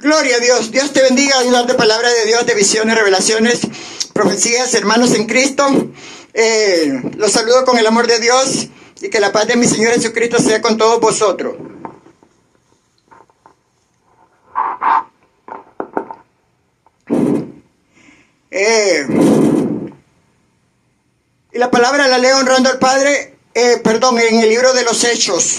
Gloria a Dios. Dios te bendiga. Hoy de palabra de Dios, de visiones, revelaciones, profecías, hermanos en Cristo. Los saludo con el amor de Dios y que la paz de mi Señor Jesucristo sea con todos vosotros. Y la palabra la leo honrando al Padre, en el libro de los Hechos,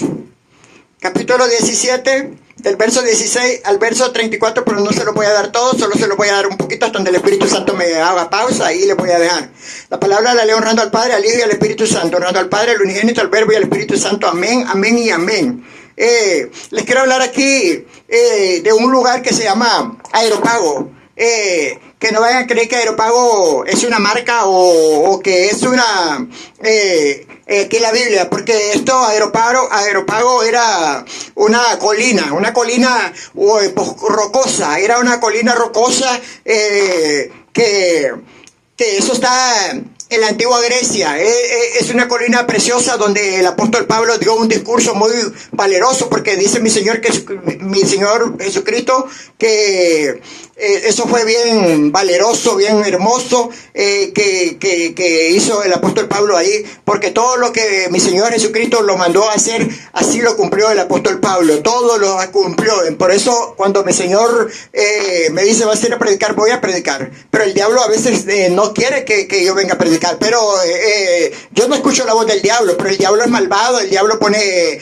capítulo 17, del verso 16 al verso 34, pero no se lo voy a dar todo, solo se lo voy a dar un poquito hasta donde el Espíritu Santo me haga pausa y le voy a dejar. La palabra la leo honrando al Padre, al Hijo y al Espíritu Santo, honrando al Padre, al unigénito, al Verbo y al Espíritu Santo. Amén, amén y amén. Les quiero hablar aquí de un lugar que se llama Areópago. Que no vayan a creer que Areópago es una marca o que es una que la Biblia, porque esto Areópago era una colina rocosa, era una colina rocosa que eso está en la antigua Grecia. Es una colina preciosa donde el apóstol Pablo dio un discurso muy valeroso, porque dice mi Señor Jesucristo que eso fue bien valeroso, bien hermoso que hizo el apóstol Pablo ahí, porque todo lo que mi Señor Jesucristo lo mandó a hacer, así lo cumplió el apóstol Pablo, todo lo cumplió. Por eso cuando mi Señor me dice vas a ir a predicar, voy a predicar, pero el diablo a veces no quiere que yo venga a predicar, pero yo no escucho la voz del diablo, pero el diablo es malvado, el diablo pone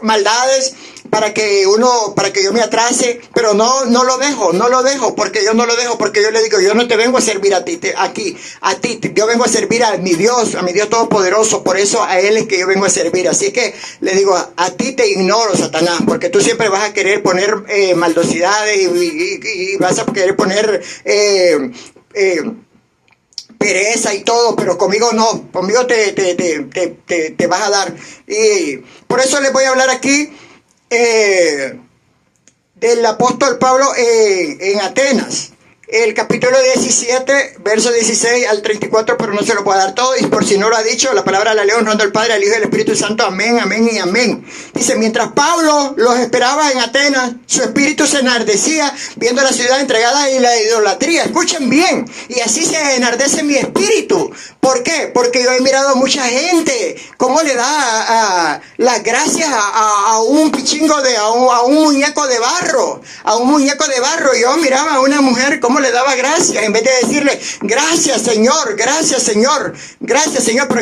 maldades para que yo me atrase, pero no lo dejo, porque yo le digo, yo no te vengo a servir a ti, yo vengo a servir a mi Dios Todopoderoso, por eso a Él es que yo vengo a servir. Así que le digo, a ti te ignoro, Satanás, porque tú siempre vas a querer poner maldosidades y vas a querer poner pereza y todo, pero conmigo no, conmigo te vas a dar. Y por eso les voy a hablar aquí del apóstol Pablo en Atenas, el capítulo 17, verso 16 al 34, pero no se lo puedo dar todo, y por si no lo ha dicho, la palabra la leo honrando al Padre, al Hijo y al Espíritu Santo. Amén, amén y amén. Dice, mientras Pablo los esperaba en Atenas, su espíritu se enardecía viendo la ciudad entregada a la idolatría. Escuchen bien, y así se enardece mi espíritu. ¿Por qué? Porque yo he mirado a mucha gente cómo le da las gracias a un pichingo a un muñeco de barro, Yo miraba a una mujer cómo le daba gracias, en vez de decirle, gracias Señor, pero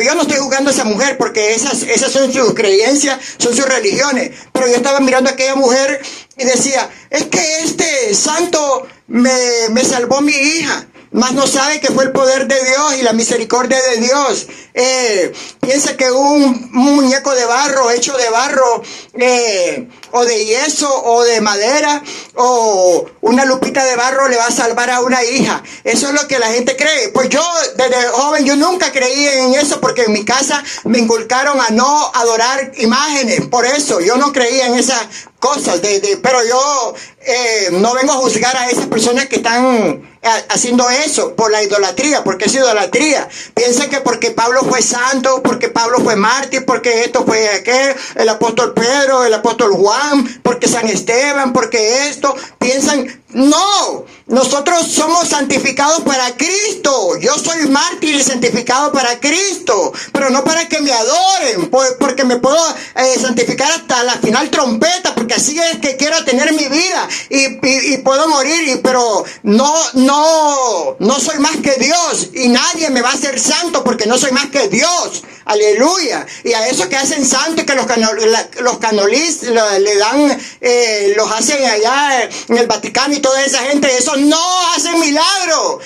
yo no estoy juzgando a esa mujer, porque esas son sus creencias, son sus religiones, pero yo estaba mirando a aquella mujer y decía, es que este santo me salvó mi hija, mas no sabe que fue el poder de Dios y la misericordia de Dios. Piensa que un muñeco de barro, hecho de barro, o de yeso, o de madera, o una lupita de barro le va a salvar a una hija. Eso es lo que la gente cree. Pues yo, desde joven, yo nunca creí en eso, porque en mi casa me inculcaron a no adorar imágenes. Por eso, yo no creía en esas cosas. Pero yo no vengo a juzgar a esas personas que están haciendo eso por la idolatría, porque es idolatría. Piensan que porque Pablo fue santo, porque Pablo fue mártir, porque esto fue aquel, el apóstol Pedro, el apóstol Juan, porque San Esteban, porque esto, piensan, no, nosotros somos santificados para Cristo. Yo soy mártir y santificado para Cristo, pero no para que me adoren, porque me puedo santificar hasta la final trompeta, porque así es que quiero tener mi vida y puedo morir, pero no soy más que Dios, y nadie me va a hacer santo porque no soy más que Dios. Aleluya. Y a esos que hacen santos, que los canolistas le dan, los hacen allá en el Vaticano y toda esa gente, eso no hace milagro.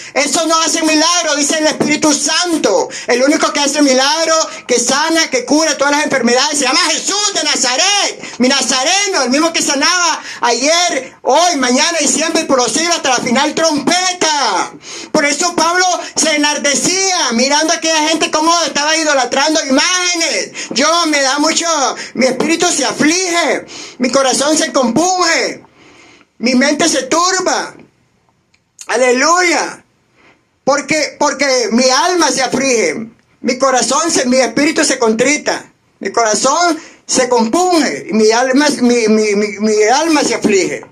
Dice el Espíritu Santo. El único que hace milagro, que sana, que cura todas las enfermedades, se llama Jesús de Nazaret, mi nazareno, el mismo que sanaba ayer, hoy, mañana y siempre, y por los siglos hasta la final trompeta. Por eso Pablo se enardecía mirando a aquella gente cómo estaba idolatrando imágenes. Mi espíritu se aflige, mi corazón se compunge, mi mente se turba. Aleluya. Porque mi alma se aflige, mi espíritu se contrita, mi corazón se compunge, y mi alma se aflige.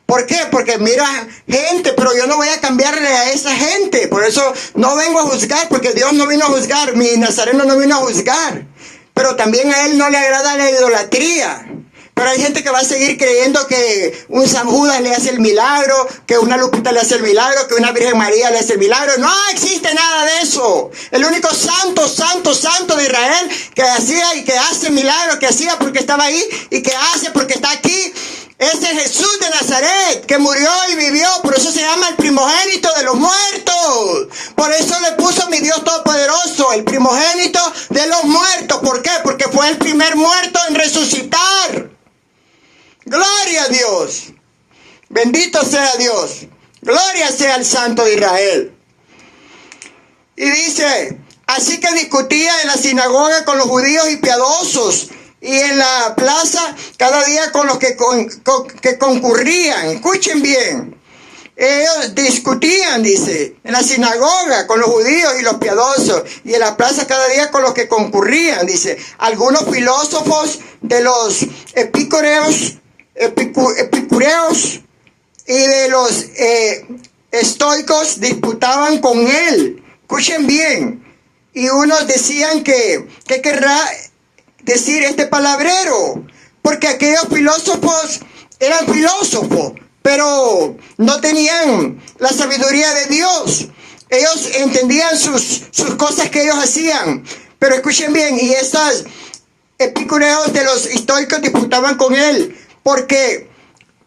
¿Por qué? Porque mira gente, pero yo no voy a cambiarle a esa gente. Por eso no vengo a juzgar, porque Dios no vino a juzgar, mi Nazareno no vino a juzgar. Pero también a él no le agrada la idolatría. Pero hay gente que va a seguir creyendo que un San Judas le hace el milagro, que una Lupita le hace el milagro, que una Virgen María le hace el milagro. No existe nada de eso. El único santo de Israel que hacía y que hace milagros, que hacía porque estaba ahí y que hace porque está aquí, ese es Jesús de Nazaret, que murió y vivió. Por eso se llama el primogénito de los muertos. Por eso le puso mi Dios Todopoderoso, el primogénito de los muertos. ¿Por qué? Porque fue el primer muerto en resucitar. Gloria a Dios. Bendito sea Dios. Gloria sea al Santo de Israel. Y dice, así que discutía en la sinagoga con los judíos y piadosos, y en la plaza cada día con los que concurrían. Escuchen bien. Ellos discutían, dice, en la sinagoga con los judíos y los piadosos, y en la plaza cada día con los que concurrían, dice. Algunos filósofos de los epicúreos y de los estoicos disputaban con él. Escuchen bien. Y unos decían que, ¿qué querrá decir este palabrero? Porque aquellos filósofos eran filósofos, pero no tenían la sabiduría de Dios. Ellos entendían sus cosas que ellos hacían. Pero escuchen bien, y estos epicúreos de los estoicos disputaban con él, porque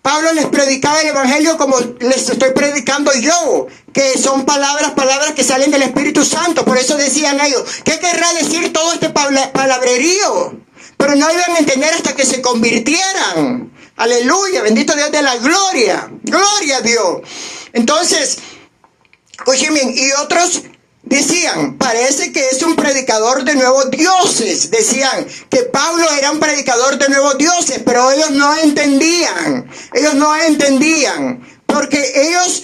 Pablo les predicaba el evangelio como les estoy predicando yo, que son palabras que salen del Espíritu Santo. Por eso decían ellos, ¿qué querrá decir todo este palabrerío? Pero no iban a entender hasta que se convirtieran. Aleluya, bendito Dios de la gloria. Gloria a Dios. Entonces, escuchen bien, y otros decían, parece que es un predicador de nuevos dioses. Decían que Pablo era un predicador de nuevos dioses, pero ellos no entendían. Ellos no entendían. Porque ellos,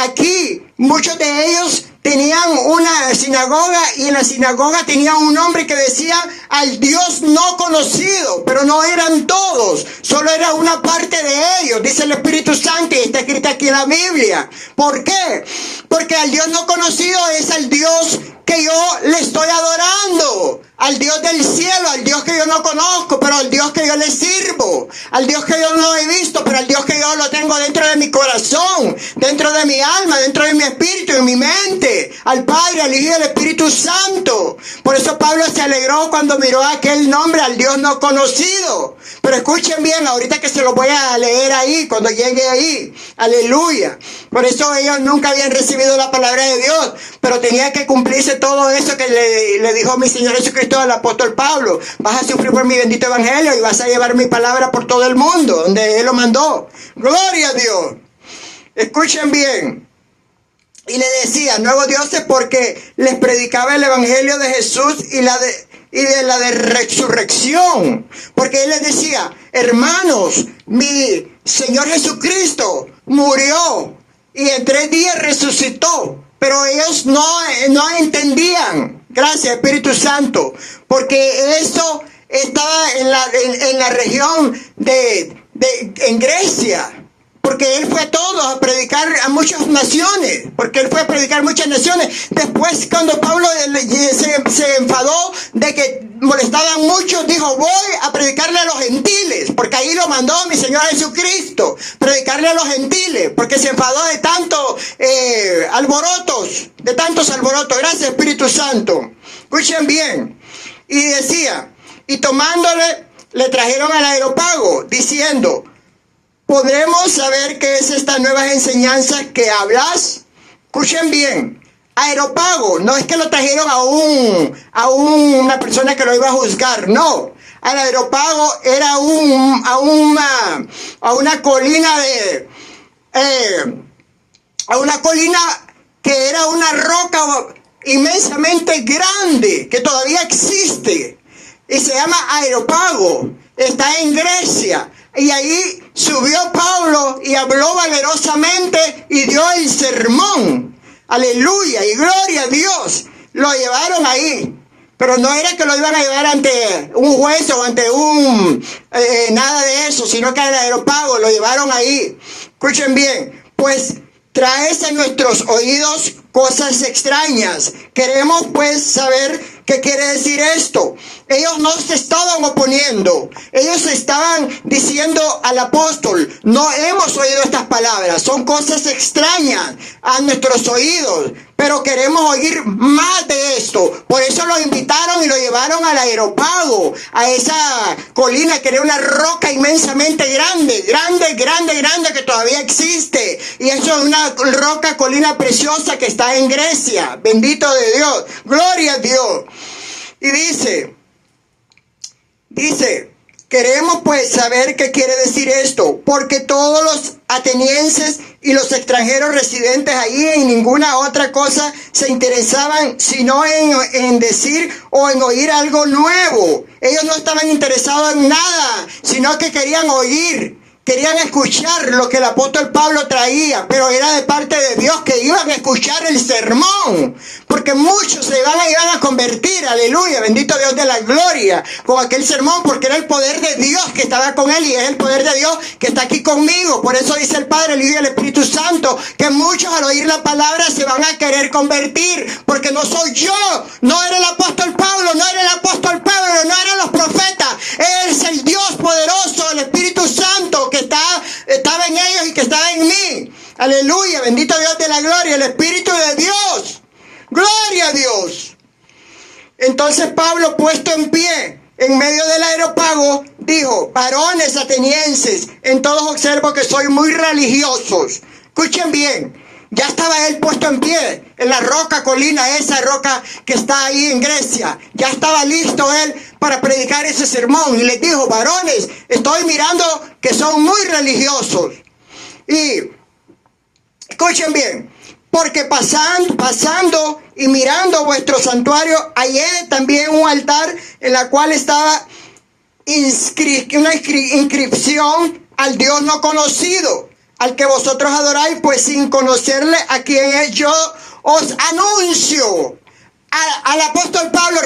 aquí, muchos de ellos tenían una sinagoga, y en la sinagoga tenían un hombre que decía al Dios no conocido, pero no eran todos, solo era una parte de ellos, dice el Espíritu Santo, y está escrito aquí en la Biblia. ¿Por qué? Porque al Dios no conocido es al Dios que yo le estoy adorando, al Dios del cielo, al Dios que yo no conozco, pero al Dios que yo le sirvo, al Dios que yo no he visto, pero al Dios que yo lo tengo dentro de mi corazón, dentro de mi alma, dentro de mi espíritu, en mi mente, al Padre, al Hijo y al Espíritu Santo. Por eso Pablo se alegró cuando miró aquel nombre, al Dios no conocido. Pero escuchen bien, ahorita que se lo voy a leer ahí, cuando llegue ahí. Aleluya. Por eso ellos nunca habían recibido la palabra de Dios, pero tenía que cumplirse todo eso que le dijo mi Señor Jesucristo al apóstol Pablo. Vas a sufrir por mi bendito evangelio y vas a llevar mi palabra por todo el mundo, donde Él lo mandó. Gloria a Dios. Escuchen bien. Y le decía, nuevos dioses, porque les predicaba el evangelio de Jesús y de la resurrección. Porque Él les decía, hermanos, mi Señor Jesucristo murió y en 3 días resucitó. Pero ellos no entendían. Gracias, Espíritu Santo. Porque eso estaba en la región en Grecia. Porque Él fue todo a predicar a muchas naciones. Porque Él fue a predicar a muchas naciones. Después, cuando Pablo se enfadó de que molestaban mucho, dijo, voy a predicarle a los gentiles. Porque ahí lo mandó mi Señor Jesucristo. Predicarle a los gentiles. Porque se enfadó de tantos alborotos. De tantos alborotos. Gracias, Espíritu Santo. Escuchen bien. Y decía, y tomándole, le trajeron al Areópago, diciendo, ¿podremos saber qué es esta nueva enseñanza que hablas? Escuchen bien. Areópago, no es que lo trajeron a una persona que lo iba a juzgar, no. Al Areópago era a una colina que era una roca inmensamente grande, que todavía existe. Y se llama Areópago. Está en Grecia. Y ahí subió Pablo y habló valerosamente y dio el sermón. Aleluya y gloria a Dios. Lo llevaron ahí. Pero no era que lo iban a llevar ante un juez o ante nada de eso, sino que al Areópago lo llevaron ahí. Escuchen bien, pues traes a nuestros oídos cosas extrañas. Queremos pues saber qué quiere decir esto. Ellos no se estaban oponiendo. Ellos estaban diciendo al apóstol, no hemos oído estas palabras. Son cosas extrañas a nuestros oídos. Pero queremos oír más de esto. Por eso lo invitaron y lo llevaron al Areópago, a esa colina que era una roca inmensamente grande, que todavía existe. Y eso es una roca, colina preciosa que está en Grecia. Bendito de Dios. Gloria a Dios. Y dice, queremos pues saber qué quiere decir esto, porque todos los atenienses y los extranjeros residentes allí en ninguna otra cosa se interesaban sino en decir o en oír algo nuevo. Ellos no estaban interesados en nada, sino que querían oír. Querían escuchar lo que el apóstol Pablo traía, pero era de parte de Dios que iban a escuchar el sermón, porque muchos se iban a convertir, aleluya, bendito Dios de la gloria, con aquel sermón, porque era el poder de Dios que estaba con él y es el poder de Dios que está aquí conmigo. Por eso dice el Padre, el Hijo y el Espíritu Santo, que muchos al oír la palabra se van a querer convertir, porque no soy yo, no era el apóstol Pablo, no era el apóstol Pablo, no eran los profetas, es el Dios poderoso, el Espíritu Santo que estaba en ellos y que estaba en mí. Aleluya, bendito Dios de la gloria, el Espíritu de Dios. Gloria a Dios. Entonces Pablo, puesto en pie en medio del Areópago, dijo, varones atenienses, en todos observo que sois muy religiosos. Escuchen bien, ya estaba él puesto en pie en la roca, colina, esa roca que está ahí en Grecia. Ya estaba listo él para predicar ese sermón. Y les dijo, varones, estoy mirando que son muy religiosos. Y escuchen bien, porque pasando y mirando vuestro santuario, hallé también un altar en la cual estaba una inscripción al Dios no conocido, al que vosotros adoráis, pues sin conocerle, a quien es yo os anuncio. Al apóstol Pablo,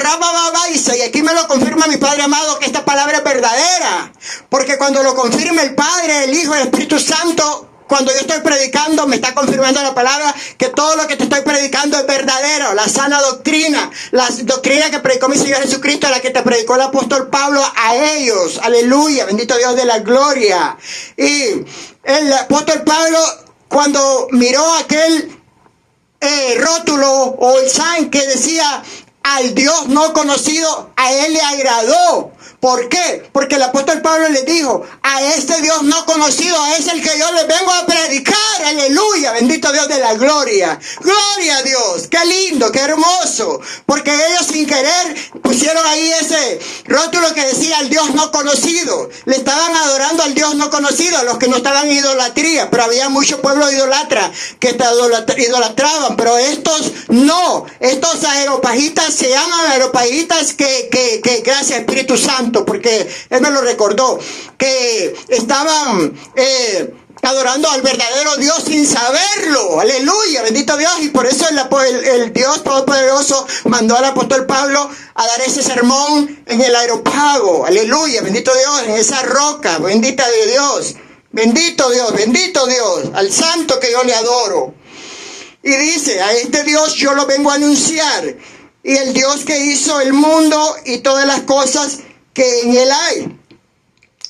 y aquí me lo confirma mi Padre amado que esta palabra es verdadera, porque cuando lo confirma el Padre, el Hijo y el Espíritu Santo, cuando yo estoy predicando, me está confirmando la palabra que todo lo que te estoy predicando es verdadero. La sana doctrina, la doctrina que predicó mi Señor Jesucristo, la que te predicó el apóstol Pablo a ellos. Aleluya, bendito Dios de la gloria. Y el apóstol Pablo, cuando miró aquel rótulo o el sign que decía al Dios no conocido, a él le agradó. ¿Por qué? Porque el apóstol Pablo le dijo, a este Dios no conocido es el que yo les vengo a predicar. Aleluya, bendito Dios de la gloria. Gloria a Dios, qué lindo, qué hermoso. Porque ellos sin querer pusieron ahí ese rótulo que decía al Dios no conocido. Le estaban adorando al Dios no conocido, a los que no estaban en idolatría. Pero había mucho pueblo idolatra que idolatraban. Pero estos no, estos areopagitas se llaman areopagitas que gracias Espíritu Santo, porque él me lo recordó, que estaban adorando al verdadero Dios sin saberlo. Aleluya, bendito Dios. Y por eso el Dios Todopoderoso mandó al apóstol Pablo a dar ese sermón en el Areópago. Aleluya, bendito Dios, en esa roca, bendita de Dios. Bendito Dios, al santo que yo le adoro. Y dice, a este Dios yo lo vengo a anunciar. Y el Dios que hizo el mundo y todas las cosas que en él hay,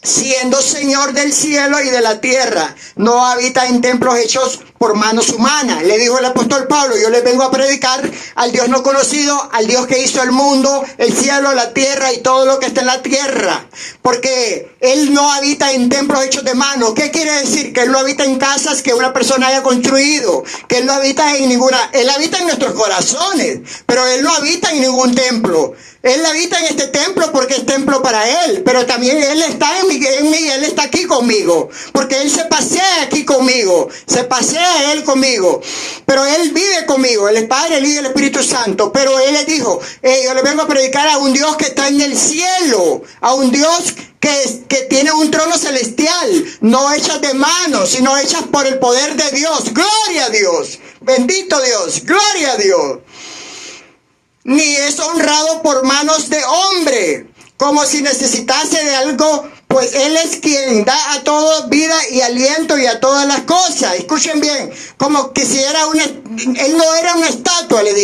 siendo Señor del cielo y de la tierra, no habita en templos hechos por manos humanas. Le dijo el apóstol Pablo, yo les vengo a predicar al Dios no conocido, al Dios que hizo el mundo, el cielo, la tierra y todo lo que está en la tierra. Porque Él no habita en templos hechos de manos. ¿Qué quiere decir? Que Él no habita en casas que una persona haya construido. Que Él no habita en ninguna... Él habita en nuestros corazones, pero Él no habita en ningún templo. Él habita en este templo porque es templo para Él, pero también Él está en mí, Él está aquí conmigo, porque Él se pasea aquí conmigo, se pasea Él conmigo, pero Él vive conmigo, Él es Padre, el Hijo y el Espíritu Santo. Pero Él les dijo, yo le vengo a predicar a un Dios que está en el cielo, a un Dios que tiene un trono celestial, no hechas de manos, sino hechas por el poder de Dios. Gloria a Dios, bendito Dios, gloria a Dios. ni es honrado por manos de hombre, como si necesitase de algo, pues Él es quien da a todo vida y aliento y a todas las cosas. Escuchen bien, como que si era Él no era una estatua, le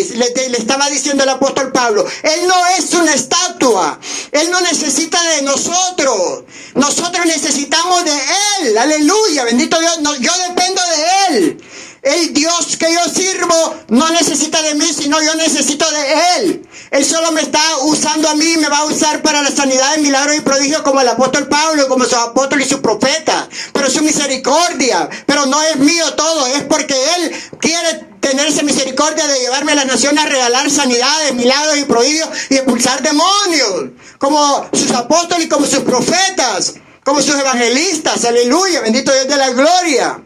estaba diciendo el apóstol Pablo. Él no es una estatua, Él no necesita de nosotros. Nosotros necesitamos de Él, aleluya, bendito Dios, yo dependo de Él. El Dios que yo sirvo no necesita de mí, sino yo necesito de Él. Él solo me está usando a mí, me va a usar para la sanidad de milagros y prodigios como el apóstol Pablo, como sus apóstoles y sus profetas. Pero su misericordia, pero no es mío todo, es porque Él quiere tener esa misericordia de llevarme a las naciones a regalar sanidades, milagros y prodigios y expulsar demonios, como sus apóstoles y como sus profetas, como sus evangelistas, aleluya, bendito Dios de la gloria.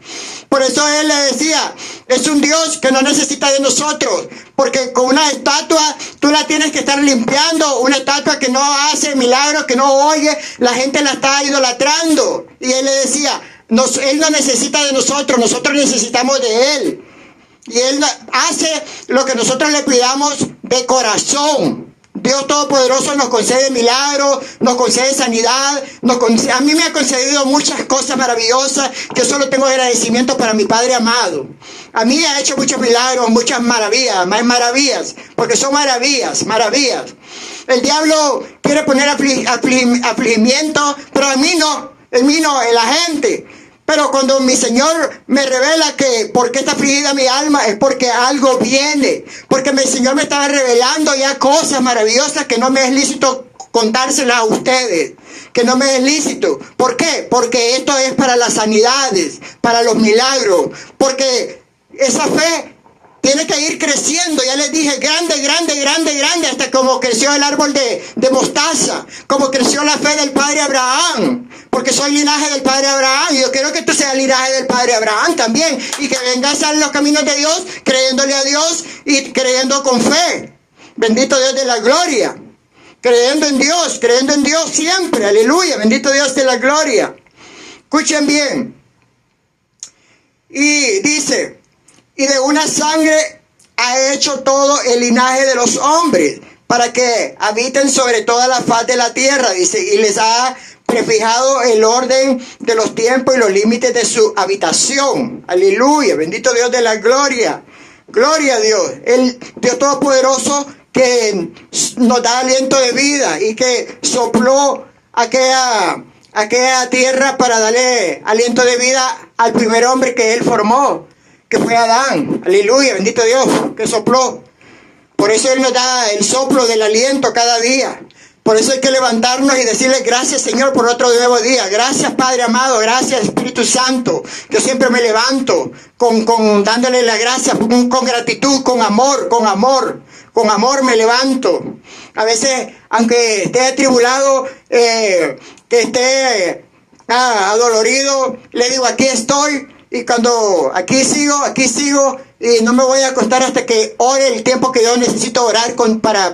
Por eso Él le decía, es un Dios que no necesita de nosotros, porque con una estatua tú la tienes que estar limpiando, una estatua que no hace milagros, que no oye, la gente la está idolatrando. Y Él le decía, Él no necesita de nosotros necesitamos de Él. Y Él hace lo que nosotros le pidamos de corazón. Dios Todopoderoso nos concede milagros, nos concede sanidad, a mí me ha concedido muchas cosas maravillosas. Yo solo tengo agradecimiento para mi Padre amado. A mí ha hecho muchos milagros, muchas maravillas, más maravillas, porque son maravillas. El diablo quiere poner afligimiento, pero a mí no, en la gente. Pero cuando mi Señor me revela que por qué está afligida mi alma, es porque algo viene. Porque mi Señor me estaba revelando ya cosas maravillosas que no me es lícito contárselas a ustedes. Que no me es lícito. ¿Por qué? Porque esto es para las sanidades, para los milagros. Porque esa fe tiene que ir creciendo, ya les dije, grande, hasta como creció el árbol de mostaza, como creció la fe del Padre Abraham, porque soy linaje del Padre Abraham, y yo quiero que tú seas linaje del Padre Abraham también, y que vengas a los caminos de Dios, creyéndole a Dios y creyendo con fe. Bendito Dios de la gloria, creyendo en Dios siempre, aleluya, bendito Dios de la gloria. Escuchen bien, y dice, y de una sangre ha hecho todo el linaje de los hombres, para que habiten sobre toda la faz de la tierra, dice, y les ha prefijado el orden de los tiempos y los límites de su habitación. Aleluya, bendito Dios de la gloria. Gloria a Dios, el Dios Todopoderoso que nos da aliento de vida y que sopló aquella tierra para darle aliento de vida al primer hombre que Él formó, que fue Adán. Aleluya, bendito Dios, que sopló. Por eso Él nos da el soplo del aliento cada día. Por eso hay que levantarnos y decirle gracias, Señor, por otro nuevo día. Gracias, Padre amado, gracias, Espíritu Santo. Yo siempre me levanto dándole la gracia, con gratitud, con amor me levanto. A veces, aunque esté atribulado, que esté adolorido, le digo, aquí estoy. Y cuando aquí sigo, y no me voy a acostar hasta que ore el tiempo que yo necesito orar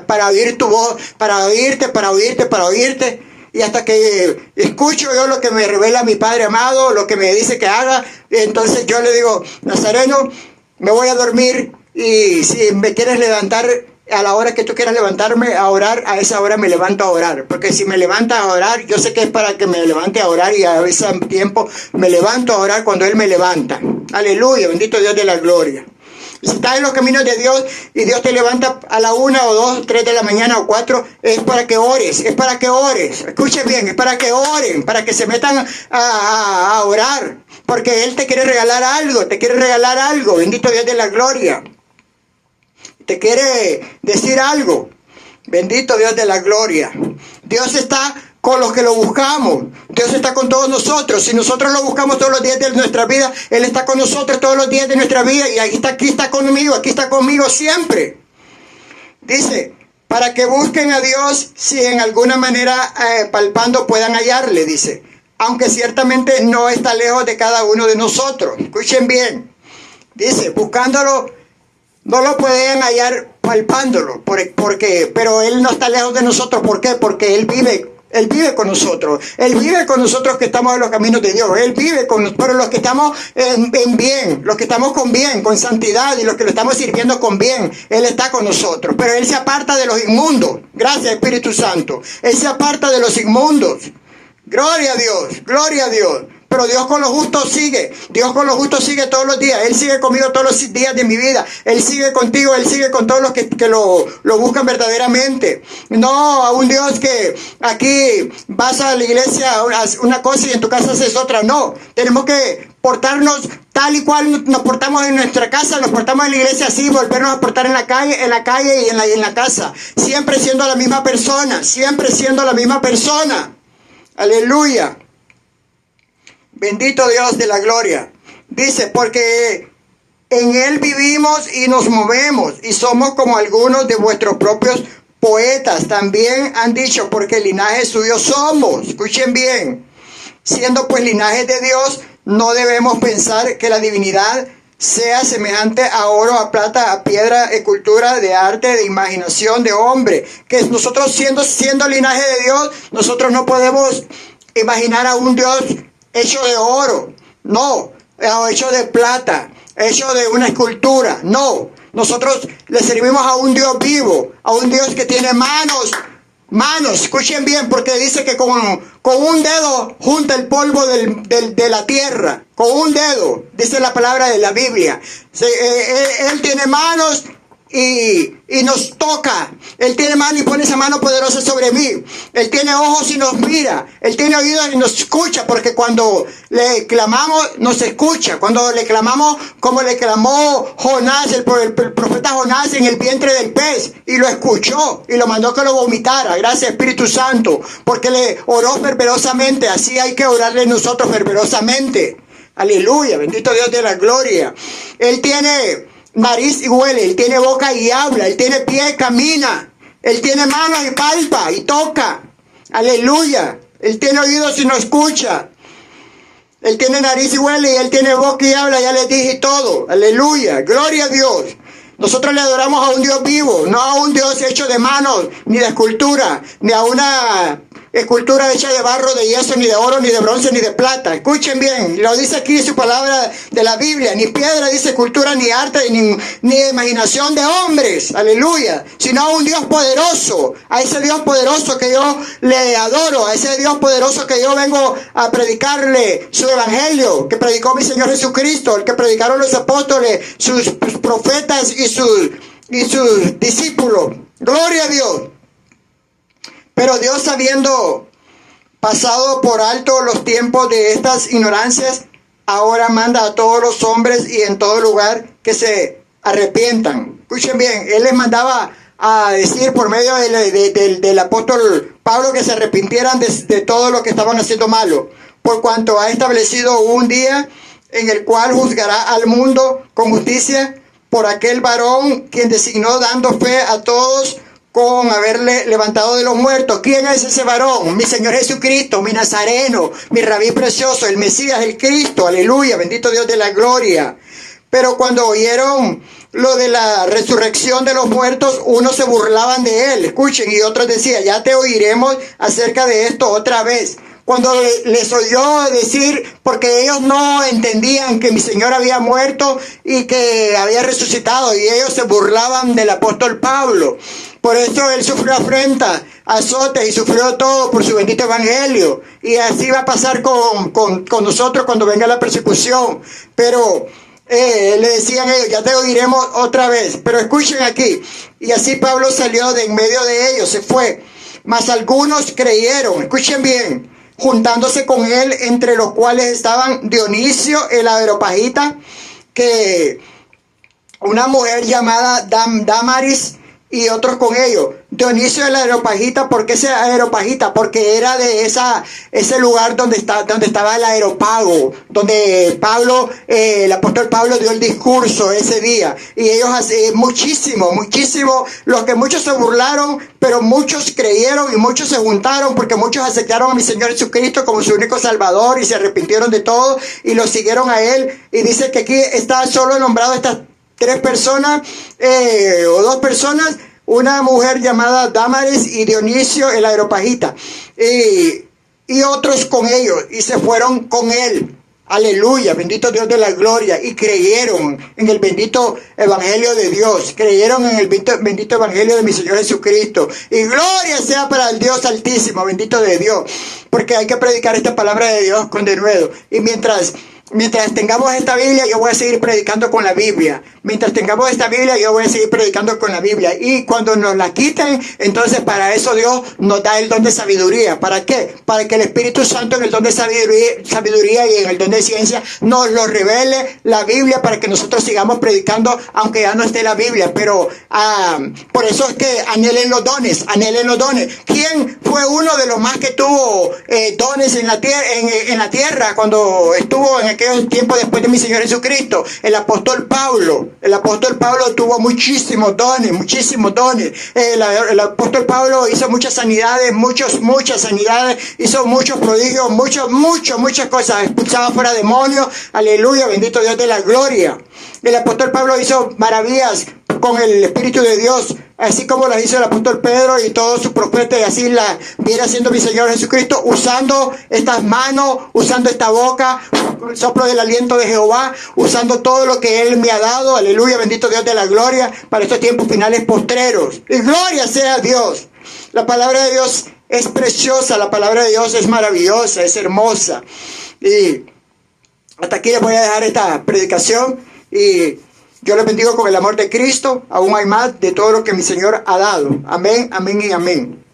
para oír tu voz, para oírte. Y hasta que escucho yo lo que me revela mi Padre amado, lo que me dice que haga, entonces yo le digo, Nazareno, me voy a dormir, y si me quieres levantar a la hora que tú quieras levantarme a orar, a esa hora me levanto a orar. Porque si me levanta a orar, yo sé que es para que me levante a orar, y a ese tiempo me levanto a orar cuando Él me levanta. Aleluya, bendito Dios de la gloria. Y si estás en los caminos de Dios y Dios te levanta a la 1 o 2, 3 de la mañana o 4, es para que ores, Escuchen bien, es para que oren, para que se metan a orar. Porque Él te quiere regalar algo, bendito Dios de la gloria. Te quiere decir algo. Bendito Dios de la gloria. Dios está con los que lo buscamos. Dios está con todos nosotros. Si nosotros lo buscamos todos los días de nuestra vida, Él está con nosotros todos los días de nuestra vida. Y aquí está conmigo siempre. Dice, para que busquen a Dios, si en alguna manera palpando puedan hallarle, dice. Aunque ciertamente no está lejos de cada uno de nosotros. Escuchen bien. Dice, buscándolo, no lo pueden hallar palpándolo, pero Él no está lejos de nosotros. ¿Por qué? Porque Él vive Él vive con nosotros. Él vive con nosotros que estamos en los caminos de Dios. Él vive con nosotros, los que estamos en bien, los que estamos con bien, con santidad y los que lo estamos sirviendo con bien. Él está con nosotros. Pero Él se aparta de los inmundos. Gracias, Espíritu Santo. Él se aparta de los inmundos. Gloria a Dios, gloria a Dios. Pero Dios con los justos sigue. Dios con los justos sigue todos los días. Él sigue conmigo todos los días de mi vida. Él sigue contigo. Él sigue con todos los que lo buscan verdaderamente. No a un Dios que aquí vas a la iglesia a una cosa y en tu casa haces otra. No. Tenemos que portarnos tal y cual nos portamos en nuestra casa, nos portamos en la iglesia así, volvernos a portar en la calle y en la casa. Siempre siendo la misma persona. Siempre siendo la misma persona. Aleluya. Bendito Dios de la gloria. Dice, porque en Él vivimos y nos movemos y somos como algunos de vuestros propios poetas. También han dicho, porque linaje suyo somos. Escuchen bien. Siendo pues linaje de Dios, no debemos pensar que la divinidad sea semejante a oro, a plata, a piedra, escultura, de arte, de imaginación, de hombre. Que nosotros siendo linaje de Dios, nosotros no podemos imaginar a un Dios hecho de oro, no, hecho de plata, hecho de una escultura, no. Nosotros le servimos a un Dios vivo, a un Dios que tiene manos, escuchen bien, porque dice que con un dedo junta el polvo de la tierra, con un dedo, dice la palabra de la Biblia. Él tiene manos y nos toca. Él tiene mano y pone esa mano poderosa sobre mí. Él tiene ojos y nos mira. Él tiene oídos y nos escucha, porque cuando le clamamos, nos escucha. Cuando le clamamos, como le clamó Jonás, el profeta Jonás en el vientre del pez, y lo escuchó y lo mandó que lo vomitara. Gracias, Espíritu Santo, porque le oró fervorosamente. Así hay que orarle nosotros fervorosamente. Aleluya, bendito Dios de la gloria. Él tiene nariz y huele, Él tiene boca y habla, Él tiene pie y camina, Él tiene manos y palpa y toca. Aleluya. Él tiene oídos y no escucha. Él tiene nariz y huele y Él tiene boca y habla, ya les dije todo. Aleluya, gloria a Dios. Nosotros le adoramos a un Dios vivo, no a un Dios hecho de manos, ni de escultura, ni a una escultura hecha de barro, de yeso, ni de oro, ni de bronce, ni de plata. Escuchen bien, lo dice aquí su palabra de la Biblia. Ni piedra, dice, escultura, ni arte, ni imaginación de hombres. Aleluya. Sino a un Dios poderoso. A ese Dios poderoso que yo le adoro. A ese Dios poderoso que yo vengo a predicarle su evangelio. Que predicó mi Señor Jesucristo. El que predicaron los apóstoles, sus profetas y sus discípulos. Gloria a Dios. Pero Dios, habiendo pasado por alto los tiempos de estas ignorancias, ahora manda a todos los hombres y en todo lugar que se arrepientan. Escuchen bien, Él les mandaba a decir por medio del apóstol Pablo que se arrepintieran de todo lo que estaban haciendo malo, por cuanto ha establecido un día en el cual juzgará al mundo con justicia por aquel varón quien designó, dando fe a todos con haberle levantado de los muertos. ¿Quién es ese varón? Mi Señor Jesucristo, mi Nazareno, mi Rabí precioso, el Mesías, el Cristo. Aleluya, bendito Dios de la gloria. Pero cuando oyeron lo de la resurrección de los muertos, unos se burlaban de Él. Escuchen, y otros decían, ya te oiremos acerca de esto otra vez. Cuando les oyó decir, porque ellos no entendían que mi Señor había muerto y que había resucitado, y ellos se burlaban del apóstol Pablo. Por eso Él sufrió afrenta, azotes y sufrió todo por su bendito evangelio. Y así va a pasar con nosotros cuando venga la persecución. Pero le decían ellos, ya te oiremos otra vez. Pero escuchen aquí. Y así Pablo salió de en medio de ellos, se fue. Mas algunos creyeron, escuchen bien, juntándose con él, entre los cuales estaban Dionisio el Areopagita, que una mujer llamada Damaris, y otros con ellos. Dionisio el Areopagita, ¿por qué ese Areopagita? Porque era de ese lugar donde estaba el Areopago, donde Pablo, el apóstol Pablo dio el discurso ese día. Y ellos, muchísimo, los que muchos se burlaron, pero muchos creyeron y muchos se juntaron, porque muchos aceptaron a mi Señor Jesucristo como su único Salvador y se arrepintieron de todo y lo siguieron a Él. Y dice que aquí está solo nombrado estas 3 personas o 2 personas. una mujer llamada Dámaris y Dionisio el Areopagita, y otros con ellos, y se fueron con él. Aleluya, bendito Dios de la gloria, y creyeron en el bendito evangelio de Dios, creyeron en el bendito evangelio de mi Señor Jesucristo, y gloria sea para el Dios altísimo, bendito de Dios, porque hay que predicar esta palabra de Dios con denuedo. Y mientras tengamos esta Biblia, yo voy a seguir predicando con la Biblia. Mientras tengamos esta Biblia, yo voy a seguir predicando con la Biblia. Y cuando nos la quiten, entonces para eso Dios nos da el don de sabiduría. ¿Para qué? Para que el Espíritu Santo en el don de sabiduría y en el don de ciencia nos lo revele la Biblia, para que nosotros sigamos predicando aunque ya no esté la Biblia. Pero por eso es que anhelen los dones, anhelen los dones. ¿Quién fue uno de los más que tuvo dones en la tierra cuando estuvo en aquellos tiempos después de mi Señor Jesucristo? El apóstol Pablo. El apóstol Pablo tuvo muchísimos dones, muchísimos dones. El apóstol Pablo hizo muchas sanidades, muchas sanidades, hizo muchos prodigios, muchas cosas, expulsaba fuera demonios. Aleluya, bendito Dios de la gloria. El apóstol Pablo hizo maravillas con el Espíritu de Dios, así como las hizo el apóstol Pedro y todos sus profetas, y así la viene haciendo mi Señor Jesucristo, usando estas manos, usando esta boca, con el soplo del aliento de Jehová, usando todo lo que Él me ha dado. Aleluya, bendito Dios de la gloria, para estos tiempos finales postreros. Y gloria sea a Dios. La palabra de Dios es preciosa, la palabra de Dios es maravillosa, es hermosa. Y hasta aquí les voy a dejar esta predicación, y yo les bendigo con el amor de Cristo. Aún hay más de todo lo que mi Señor ha dado. Amén, amén y amén.